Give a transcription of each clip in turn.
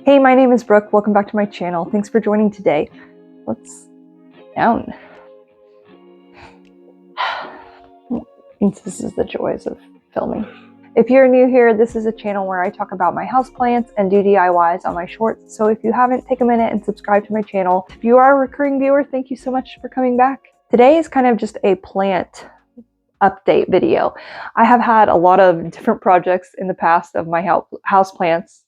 Hey, my name is Brooke. Welcome back to my channel. Thanks for joining today. Let's down. This is the joys of filming. If you're new here, this is a channel where I talk about my houseplants and do DIYs on my shorts. So if you haven't, take a minute and subscribe to my channel. If you are a recurring viewer, thank you so much for coming back. Today is kind of just a plant update video. I have had a lot of different projects in the past of my houseplants,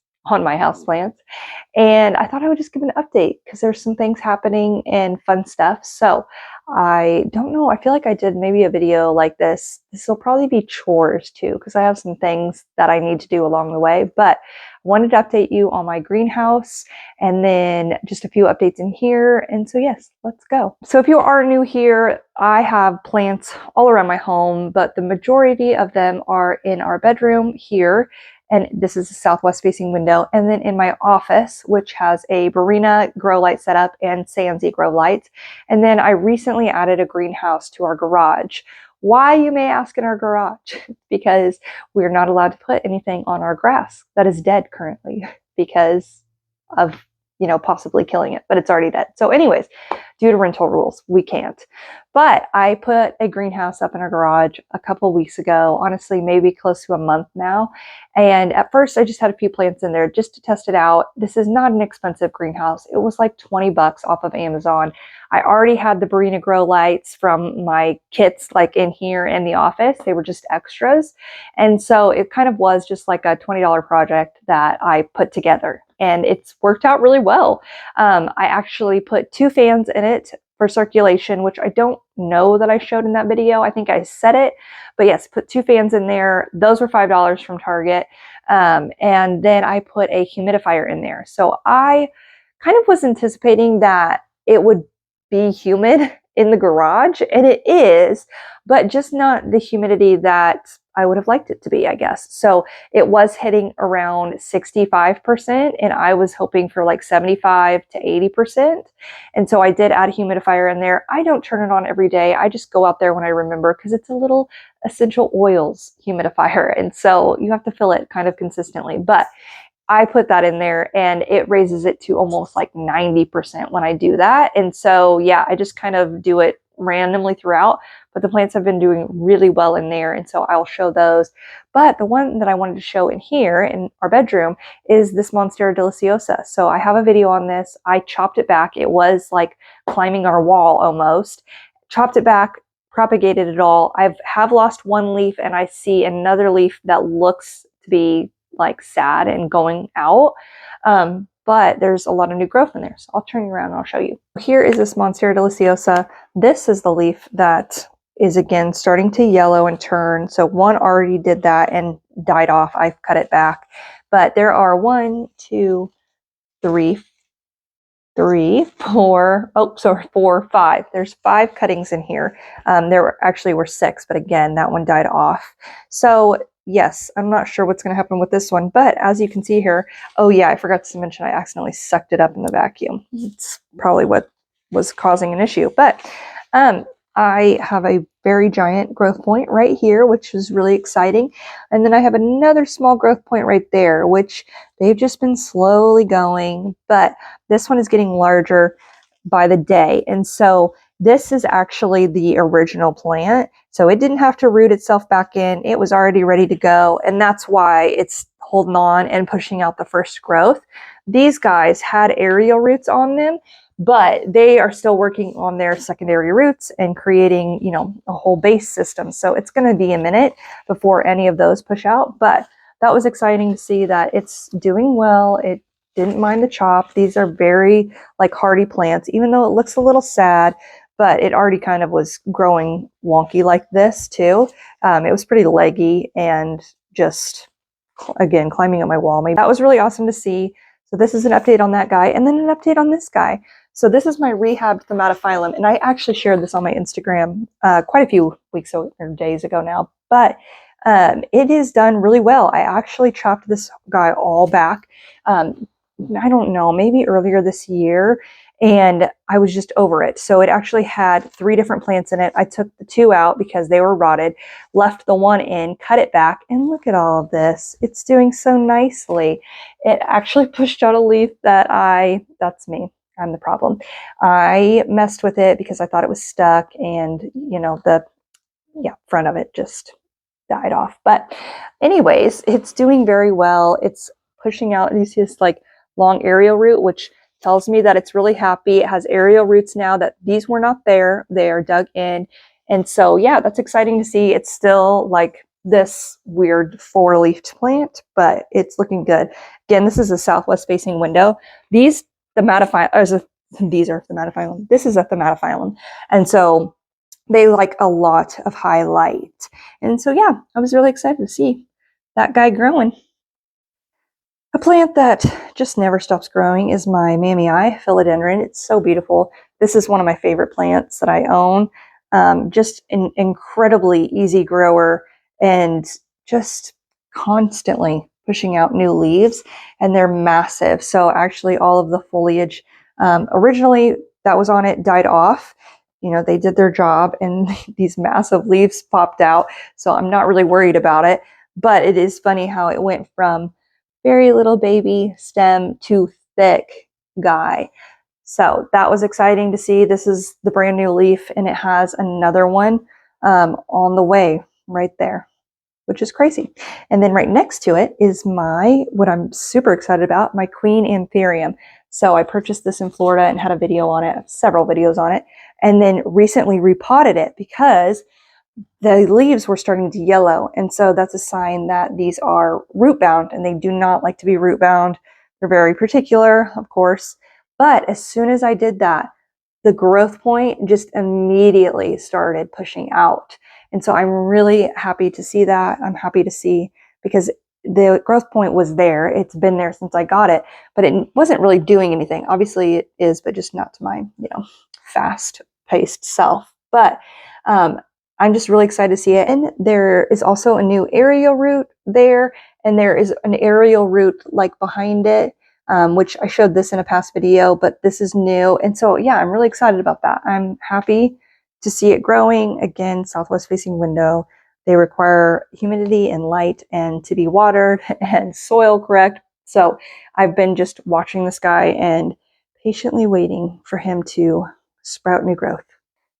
and I thought I would just give an update because there's some things happening and fun stuff. So I don't know, I feel like I did maybe a video like this. This will probably be chores too, because I have some things that I need to do along the way, but I wanted to update you on my greenhouse and then just a few updates in here. And so yes, let's go. So if you are new here, I have plants all around my home, but the majority of them are in our bedroom here. And this is a southwest facing window. And then in my office, which has a Barina grow light setup and Sansi grow lights. And then I recently added a greenhouse to our garage. Why, you may ask, in our garage? Because we're not allowed to put anything on our grass that is dead currently because of, possibly killing it, but it's already dead. So anyways, due to rental rules, we can't. But I put a greenhouse up in our garage a couple weeks ago, honestly, maybe close to a month now. And at first I just had a few plants in there just to test it out. This is not an expensive greenhouse. It was like 20 bucks off of Amazon. I already had the Barina grow lights from my kits like in here in the office. They were just extras. And so it kind of was just like a $20 project that I put together. And it's worked out really well. I actually put 2 fans in it for circulation, which I don't know that I showed in that video. I think I said it, but yes, put 2 fans in there. Those were $5 from Target. And then I put a humidifier in there. So I kind of was anticipating that it would be humid in the garage, and it is, but just not the humidity that I would have liked it to be, I guess. So it was hitting around 65%, and I was hoping for like 75 to 80%. And so I did add a humidifier in there. I don't turn it on every day. I just go out there when I remember, because it's a little essential oils humidifier. And so you have to fill it kind of consistently. But I put that in there and it raises it to almost like 90% when I do that. And so, yeah, I just kind of do it randomly throughout, but the plants have been doing really well in there. And so I'll show those. But the one that I wanted to show in here in our bedroom is this Monstera deliciosa. So I have a video on this. I chopped it back. It was like climbing our wall almost. Chopped it back, propagated it all. I have lost one leaf, and I see another leaf that looks to be like sad and going out. But there's a lot of new growth in there. So I'll turn you around and I'll show you. Here is this Monstera deliciosa. This is the leaf that is again starting to yellow and turn. So one already did that and died off. I've cut it back. But there are 1, 2, 3, 4, 5. There's 5 cuttings in here. There were 6, but again, that one died off. So yes, I'm not sure what's going to happen with this one, but as you can see here, oh yeah, I forgot to mention I accidentally sucked it up in the vacuum. It's probably what was causing an issue, but I have a very giant growth point right here, which is really exciting. And then I have another small growth point right there, which they've just been slowly going, but this one is getting larger by the day. And so this is actually the original plant. So it didn't have to root itself back in. It was already ready to go. And that's why it's holding on and pushing out the first growth. These guys had aerial roots on them, but they are still working on their secondary roots and creating, a whole base system. So it's going to be a minute before any of those push out. But that was exciting to see that it's doing well. It didn't mind the chop. These are very like hardy plants, even though it looks a little sad, but it already kind of was growing wonky like this too. It was pretty leggy and just, again, climbing up my wall. That was really awesome to see. So this is an update on that guy, and then an update on this guy. So this is my rehabbed Thaumatophyllum, and I actually shared this on my Instagram quite a few weeks or days ago now, but it is done really well. I actually chopped this guy all back, I don't know, maybe earlier this year, and I was just over it. So it actually had 3 different plants in it. I took the 2 out because they were rotted, left the 1 in, cut it back, and look at all of this. It's doing so nicely. It actually pushed out a leaf that's me. I'm the problem. I messed with it because I thought it was stuck, and the front of it just died off. But anyways, it's doing very well. It's pushing out, you see this like long aerial root, which tells me that it's really happy. It has aerial roots now, that these were not there. They are dug in. And so, yeah, that's exciting to see. It's still like this weird 4-leafed plant, but it's looking good. Again, this is a southwest facing window. These thematiphyllum, these are thematiphyllum. This is a thematiphyllum. And so they like a lot of high light. And so, yeah, I was really excited to see that guy growing. A plant that just never stops growing is my Mammy Eye philodendron. It's so beautiful. This is one of my favorite plants that I own. Just an incredibly easy grower and just constantly pushing out new leaves, and they're massive. So actually all of the foliage originally that was on it died off. They did their job and these massive leaves popped out. So I'm not really worried about it, but it is funny how it went from very little baby stem to thick guy. So that was exciting to see. This is the brand new leaf, and it has another one on the way right there, which is crazy. And then right next to it is what I'm super excited about, my Queen Anthurium. So I purchased this in Florida and had a video on it, several videos on it, and then recently repotted it because the leaves were starting to yellow. And so that's a sign that these are root bound, and they do not like to be root bound. They're very particular, of course. But as soon as I did that, the growth point just immediately started pushing out. And so I'm really happy to see that. I'm happy to see, because the growth point was there. It's been there since I got it, but it wasn't really doing anything. Obviously it is, but just not to my, fast paced self. But, I'm just really excited to see it. And there is also a new aerial root there, and there is an aerial root like behind it, which I showed this in a past video, but this is new. And so, yeah, I'm really excited about that. I'm happy to see it growing. Again, southwest facing window. They require humidity and light and to be watered and soil correct. So I've been just watching this guy and patiently waiting for him to sprout new growth.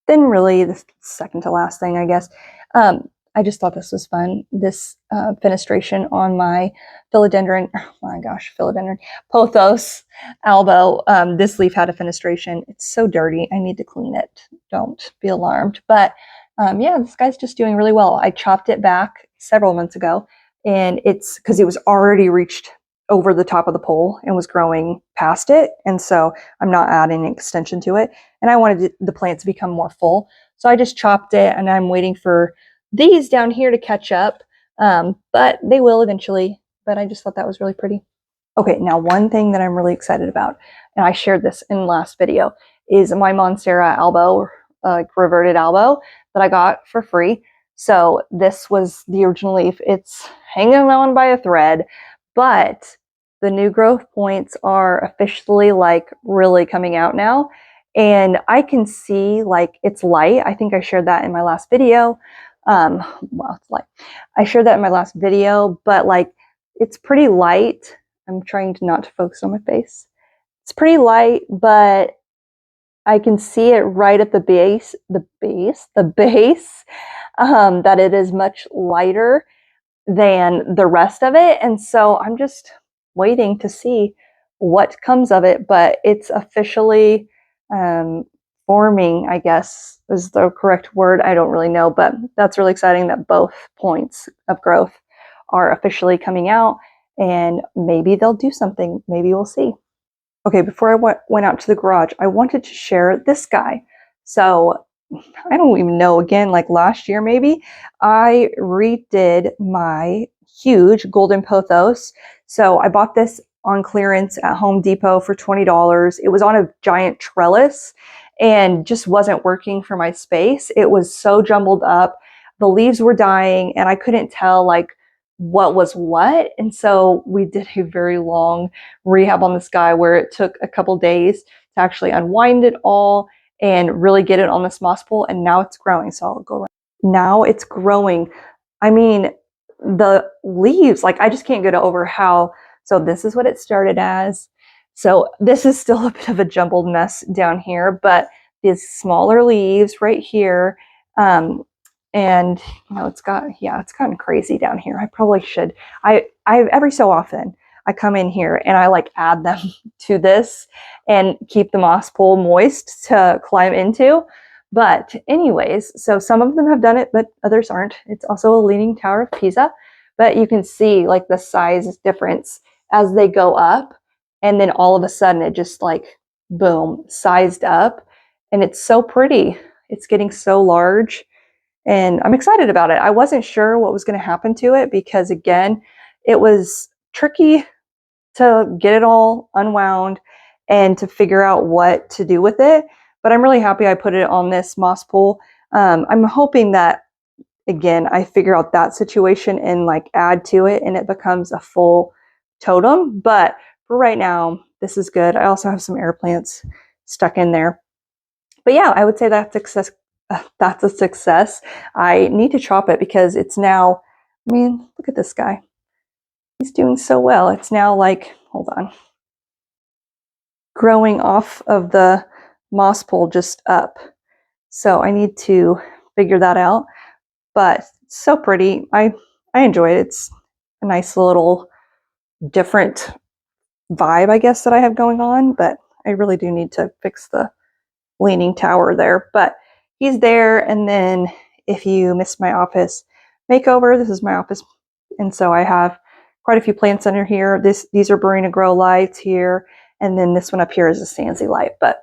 Then really the second to last thing, I guess, I just thought this was fun. This fenestration on my philodendron, oh my gosh, philodendron, pothos albo. This leaf had a fenestration. It's so dirty. I need to clean it. Don't be alarmed. But yeah, this guy's just doing really well. I chopped it back several months ago, and it's because it was already reached over the top of the pole and was growing past it. And so I'm not adding an extension to it. And I wanted the plant to become more full. So I just chopped it, and I'm waiting for these down here to catch up. But they will eventually. But I just thought that was really pretty. Okay, now one thing that I'm really excited about, and I shared this in the last video, is my Monstera albo, reverted albo that I got for free. So this was the original leaf. It's hanging on by a thread, but the new growth points are officially like really coming out now. And I can see like it's light. I think I shared that in my last video. Well, it's light. I shared that in my last video, but like it's pretty light. I'm trying to not to focus on my face. It's pretty light, but I can see it right at the base, that it is much lighter than the rest of it. And so I'm just waiting to see what comes of it, but it's officially forming, I guess is the correct word. I don't really know, but that's really exciting that both points of growth are officially coming out, and maybe they'll do something. Maybe we'll see. Okay, before I went out to the garage, I wanted to share this guy. So I don't even know, again, like last year maybe, I redid my huge golden pothos. So I bought this on clearance at Home Depot for $20. It was on a giant trellis and just wasn't working for my space. It was so jumbled up. The leaves were dying, and I couldn't tell like what was what. And so we did a very long rehab on this guy where it took a couple days to actually unwind it all and really get it on this moss pool. And now it's growing. So I'll go around. Now it's growing. I mean, the leaves, like I just can't get over how, so this is what it started as. So this is still a bit of a jumbled mess down here, but these smaller leaves right here, and you know, it's gotten crazy down here. I probably should, I every so often I come in here and I like add them to this and keep the moss pool moist to climb into. But anyways, so some of them have done it, but others aren't. It's also a Leaning Tower of Pisa, but you can see like the size difference as they go up. And then all of a sudden it just like, boom, sized up. And it's so pretty. It's getting so large. And I'm excited about it. I wasn't sure what was going to happen to it because, again, it was tricky to get it all unwound and to figure out what to do with it. But I'm really happy I put it on this moss pool. I'm hoping that, again, I figure out that situation and like add to it and it becomes a full totem. But for right now, this is good. I also have some air plants stuck in there. But yeah, I would say that's success. That's a success. I need to chop it because it's now, I mean, look at this guy. He's doing so well. It's now like, hold on, growing off of the moss pole just up. So I need to figure that out. But it's so pretty. I enjoy it. It's a nice little different vibe, I guess, that I have going on. But I really do need to fix the Leaning Tower there. But he's there. And then if you missed my office makeover, this is my office. And so I have quite a few plants under here. These are Burina Grow lights here. And then this one up here is a Sansi light. But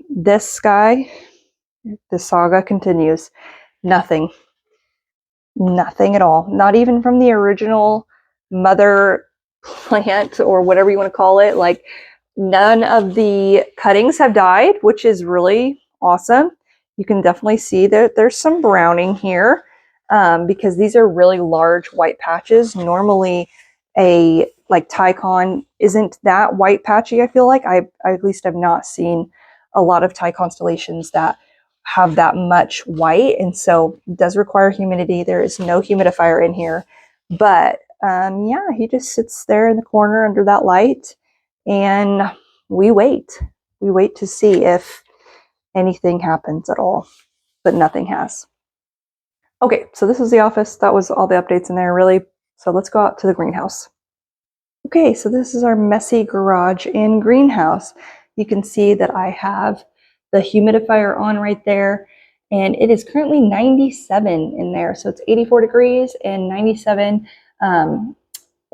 this guy, the saga continues. Nothing at all. Not even from the original mother plant or whatever you want to call it. Like none of the cuttings have died, which is really awesome. You can definitely see that there's some browning here because these are really large white patches. Normally a like Tycon isn't that white patchy, I feel like. I at least have not seen a lot of Ty constellations that have that much white, and so it does require humidity. There is no humidifier in here, but yeah, he just sits there in the corner under that light, and we wait to see if anything happens at all, but nothing has. Okay, so this is the office. That was all the updates in there, really. So let's go out to the greenhouse. Okay, so this is our messy garage and greenhouse. You can see that I have the humidifier on right there, and it is currently 97 in there. So it's 84 degrees and 97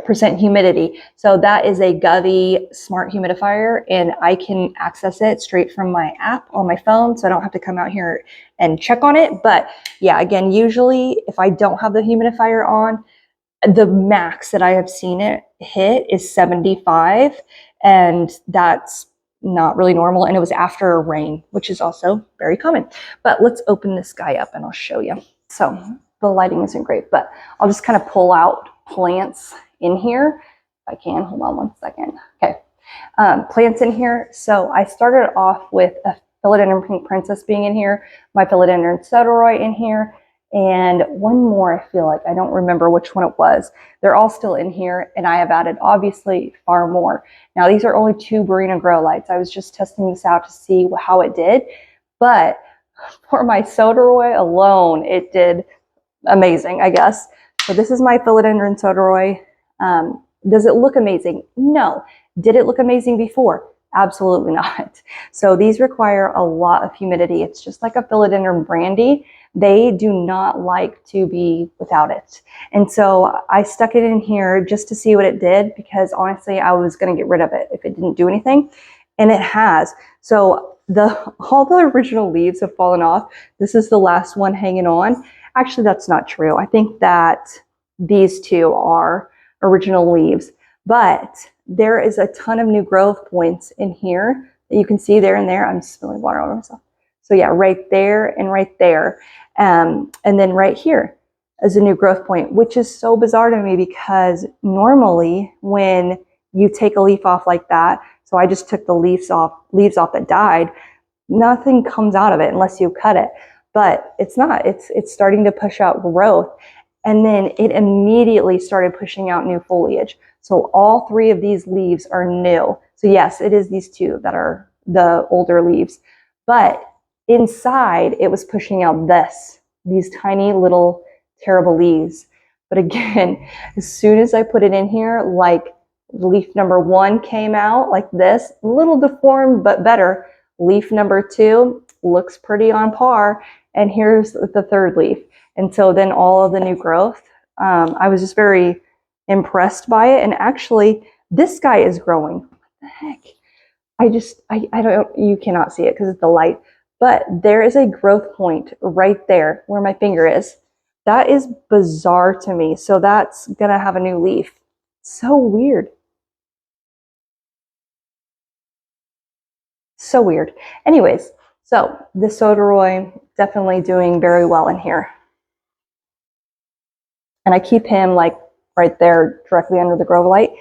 percent humidity. So that is a Govee smart humidifier, and I can access it straight from my app on my phone, so I don't have to come out here and check on it. But yeah, again, usually if I don't have the humidifier on, the max that I have seen it hit is 75, and that's not really normal. And it was after a rain, which is also very common. But let's open this guy up and I'll show you. So the lighting isn't great, but I'll just kind of pull out plants in here. If I can, hold on one second. Okay, plants in here. So I started off with a Philodendron Pink Princess being in here, my Philodendron Soderoy in here, and one more, I feel like. I don't remember which one it was. They're all still in here, and I have added, obviously, far more. Now, these are only 2 Burina Grow lights. I was just testing this out to see how it did, but for my Soderoy alone, it did amazing, I guess. So this is my Philodendron Soderoy. Does it look amazing? No. Did it look amazing before? Absolutely not. So these require a lot of humidity. It's just like a Philodendron Brandy. They do not like to be without it. And so I stuck it in here just to see what it did, because honestly, I was going to get rid of it if it didn't do anything. And it has. So all the original leaves have fallen off. This is the last one hanging on. Actually, that's not true. I think that these two are original leaves, but there is a ton of new growth points in here that you can see there and there. I'm spilling water all over myself. So yeah, right there and right there. And then right here. as a new growth point, which is so bizarre to me because normally when you take a leaf off like that, so I just took the leaves off that died, nothing comes out of it unless you cut it. But it's not, it's starting to push out growth. And then it immediately started pushing out new foliage. So all 3 of these leaves are new. So yes, it is these 2 that are the older leaves, but inside it was pushing out these tiny little terrible leaves. But again, as soon as I put it in here, like leaf number 1 came out like this, a little deformed, but better. Leaf number 2 looks pretty on par. And here's the 3rd leaf. And so then all of the new growth, I was just very impressed by it. And actually, this guy is growing. What the heck? I don't, you cannot see it because it's the light, but there is a growth point right there where my finger is. That is bizarre to me. So that's gonna have a new leaf. So weird. So weird. Anyways, so the Soderoy definitely doing very well in here. And I keep him like right there directly under the grow light.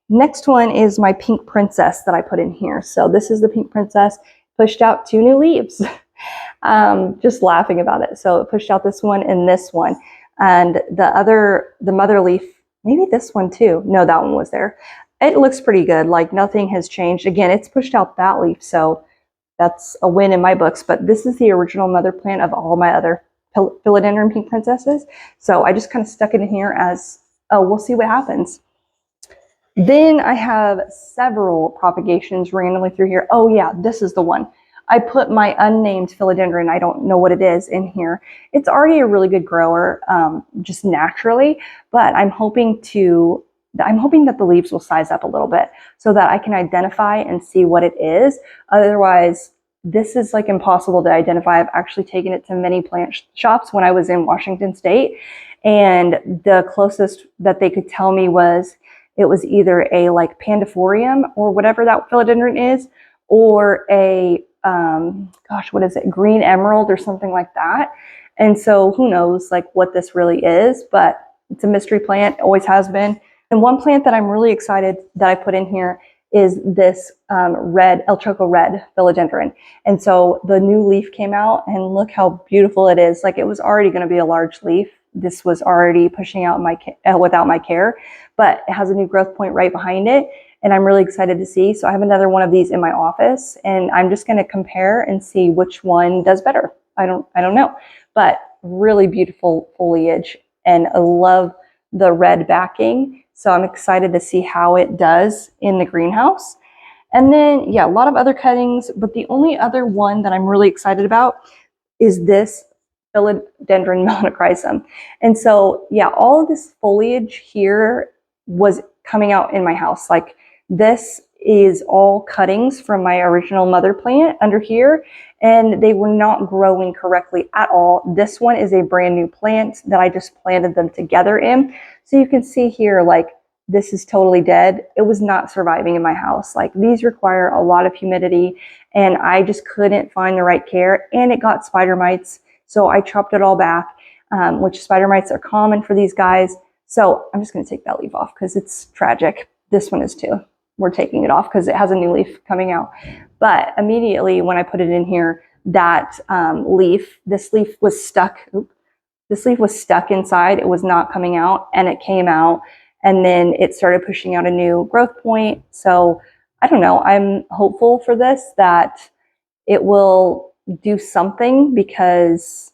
Next one is my pink princess that I put in here. So this is the pink princess, pushed out 2 new leaves. Just laughing about it. So it pushed out this one and this one. And the mother leaf, maybe this one too. No, that one was there. It looks pretty good. Like nothing has changed. Again, it's pushed out that leaf. So that's a win in my books. But this is the original mother plant of all my other philodendron pink princesses. So I just kind of stuck it in here as, oh, we'll see what happens. Then I have several propagations randomly through here. Oh yeah, this is the one. I put my unnamed philodendron, I don't know what it is, in here. It's already a really good grower, just naturally, but I'm hoping that the leaves will size up a little bit so that I can identify and see what it is. Otherwise, this is like impossible to identify. I've actually taken it to many plant shops when I was in Washington State, and the closest that they could tell me was it was either a like pandiforium or whatever that philodendron is, or a, gosh, what is it? Green emerald or something like that. And so who knows like what this really is, but it's a mystery plant, always has been. And one plant that I'm really excited that I put in here is this red, El Choco red philodendron. And so the new leaf came out and look how beautiful it is. Like it was already going to be a large leaf. This was already pushing out without my care, but it has a new growth point right behind it. And I'm really excited to see. So I have another one of these in my office and I'm just going to compare and see which one does better. I don't know, but really beautiful foliage and I love the red backing. So I'm excited to see how it does in the greenhouse. And then, yeah, a lot of other cuttings, but the only other one that I'm really excited about is this philodendron melanochrysum. And so, yeah, all of this foliage here was coming out in my house. Like this is all cuttings from my original mother plant under here, and they were not growing correctly at all. This one is a brand new plant that I just planted them together in. So you can see here, like this is totally dead. It was not surviving in my house. Like these require a lot of humidity and I just couldn't find the right care, and it got spider mites. So I chopped it all back, which spider mites are common for these guys. So I'm just going to take that leaf off because it's tragic. This one is too. We're taking it off because it has a new leaf coming out. But immediately when I put it in here, that this leaf was stuck. This leaf was stuck inside. It was not coming out, and it came out, and then it started pushing out a new growth point. So I don't know. I'm hopeful for this that it will do something because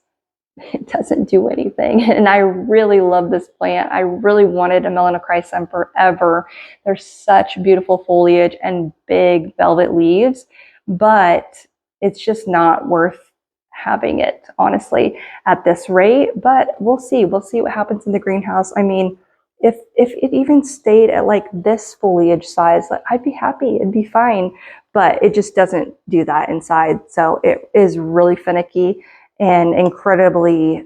it doesn't do anything. And I really love this plant. I really wanted a melanochrysum forever. There's such beautiful foliage and big velvet leaves, but it's just not worth having it, honestly, at this rate. But we'll see. We'll see what happens in the greenhouse. I mean, if it even stayed at like this foliage size, like, I'd be happy. It'd be fine. But it just doesn't do that inside. So it is really finicky and incredibly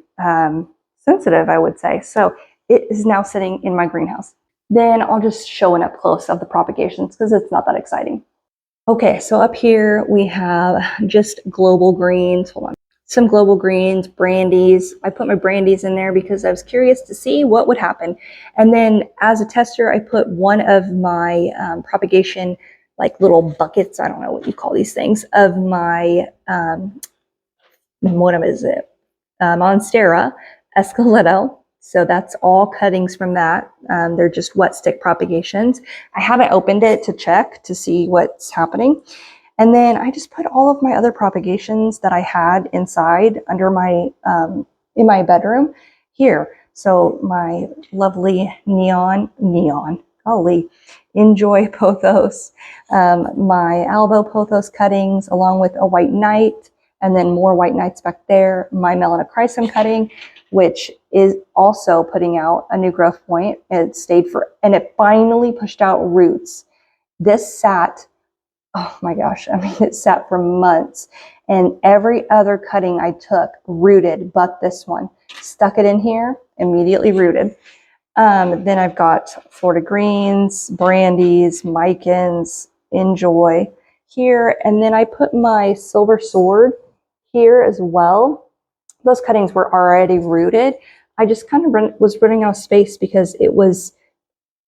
sensitive, I would say. So it is now sitting in my greenhouse. Then I'll just show an up close of the propagations because it's not that exciting. Okay, so up here we have just global greens. Hold on. some global greens, brandies. I put my brandies in there because I was curious to see what would happen. And then as a tester, I put one of my propagation, like little buckets, I don't know what you call these things, of my, what is it? Monstera Esqueleto. So that's all cuttings from that. They're just wet stick propagations. I haven't opened it to check to see what's happening. And then I just put all of my other propagations that I had inside under my, in my bedroom here. So my lovely golly, Enjoy pothos, my Albo pothos cuttings along with a white knight, and then more white knights back there, my melanochrysum cutting, which is also putting out a new growth point. It stayed and it finally pushed out roots. This sat, oh my gosh, I mean, it sat for months, and every other cutting I took rooted, but this one. Stuck it in here, immediately rooted. Then I've got Florida Greens, Brandies, Micans, Enjoy here, and then I put my Silver Sword here as well. Those cuttings were already rooted. I just kind of was running out of space because it was,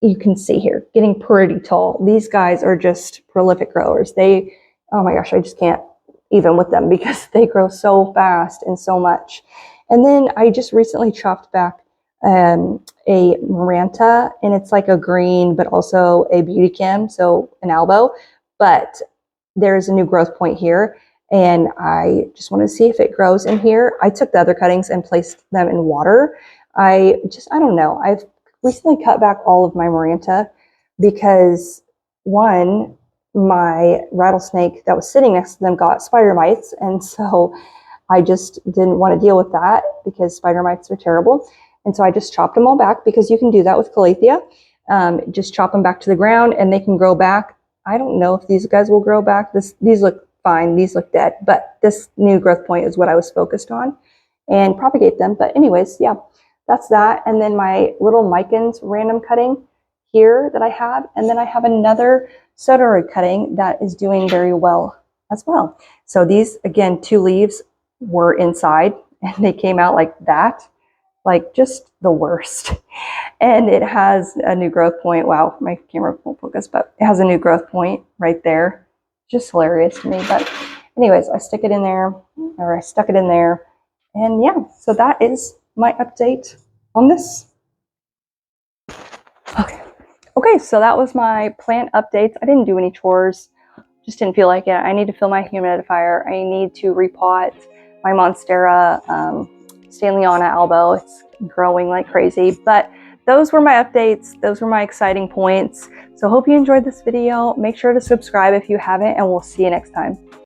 you can see here, getting pretty tall. These guys are just prolific growers. They, oh my gosh, I just can't even with them because they grow so fast and so much. And then I just recently chopped back a Maranta, and it's like a green, but also a Beautycam, so an Albo. But there's a new growth point here, and I just want to see if it grows in here. I took the other cuttings and placed them in water. I don't know. I've recently cut back all of my Maranta because one, my rattlesnake that was sitting next to them got spider mites, and so I just didn't want to deal with that because spider mites are terrible. And so I just chopped them all back because you can do that with Calathea. Just chop them back to the ground and they can grow back. I don't know if these guys will grow back. These look fine. These look dead. But this new growth point is what I was focused on and propagate them. But anyways, yeah, that's that. And then my little Micans random cutting here that I have. And then I have another Sodoroid cutting that is doing very well as well. So these, again, 2 leaves were inside and they came out like that. Like just the worst. And it has a new growth point. Wow, my camera won't focus, but it has a new growth point right there. Just hilarious to me. But anyways, I stick it in there, or I stuck it in there. And yeah, so that is my update on this. Okay, so that was my plant updates. I didn't do any chores. Just didn't feel like it. I need to fill my humidifier. I need to repot my Monstera Stanleyana Albo. It's growing like crazy, but those were my updates. Those were my exciting points. So hope you enjoyed this video. Make sure to subscribe if you haven't, and we'll see you next time.